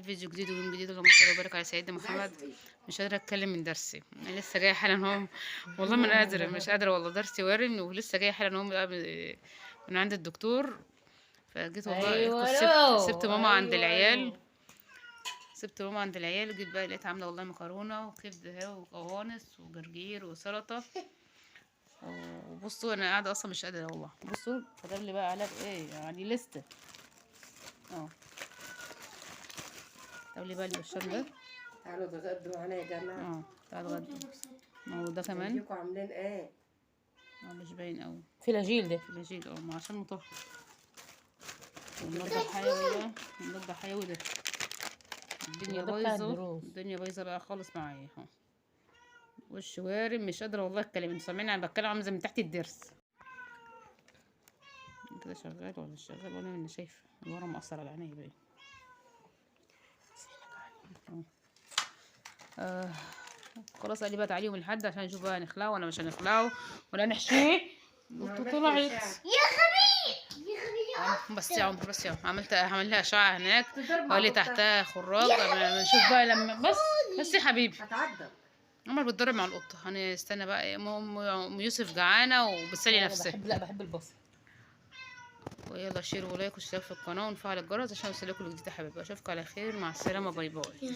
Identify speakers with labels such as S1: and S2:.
S1: فيديو جديد ويوم جديد. اللهم صل وبارك على سيدنا محمد. مش قادره اتكلم من درسي، انا لسه جايه حالا اهو. والله ما قادره، مش قادره والله، درسي وارم ولسه جايه حالا اهو من عند الدكتور. فجيت والله
S2: ايوه
S1: سبت ماما عند
S2: ايوه
S1: العيال.
S2: ايوه.
S1: سبت ماما عند العيال وجيت بقى لقيت عامله والله مكرونه وكبده اهي وقوانص وجرجير وسلطه. وبصوا انا قاعده اصلا مش قادره والله. بصوا كتب لي بقى علاج ايه يعني لسته اه. كتب لي بقى البرشام ده.
S3: تعالوا تتغدوا معانا يا جماعة.
S1: تعالوا اتغدوا. ما هو ده كمان.
S3: ازيكم عاملين ايه؟
S1: مش باين قوي.
S2: فلاجيل ده
S1: فلاجيل ما عشان مطهر. والمضاد الحيوي بقى، المضاد الحيوي ده. الدنيا
S2: ده بتاع
S1: بايظه،
S2: الدروس.
S1: الدنيا بايظه بقى خالص معايا اهو. وش وارم مش قادره والله اتكلم. انتوا سامعيني انا بتكلم عامله زي من تحت الضرس كده. شغال ولا مش شغال وانا اللي شايفه الورم مأثر على عيني باين. خلاص قال لي بقى تعالي يوم الأحد عشان نشوف بقى هنخلعه ولا مش هنخلعه ولا نحشيه. طلعت
S3: يا
S1: بس يا عمر، بس يا عمر هعمل لها اشعه هناك وقال لي تحتها خراج. نشوف بقى لما بس يا حبيبي.
S3: هتعدى.
S1: عمر بتضرب مع القطه. هنستنى بقى ام يوسف جعانه وبتسلي نفسها.
S2: بحب البصل.
S1: ويلا شيروا ولايك واشتركوا في القناه ونفعل الجرس عشان يوصلكوا الجديد يا حبايبي. اشوفكم على خير، مع السلامه، باي باي.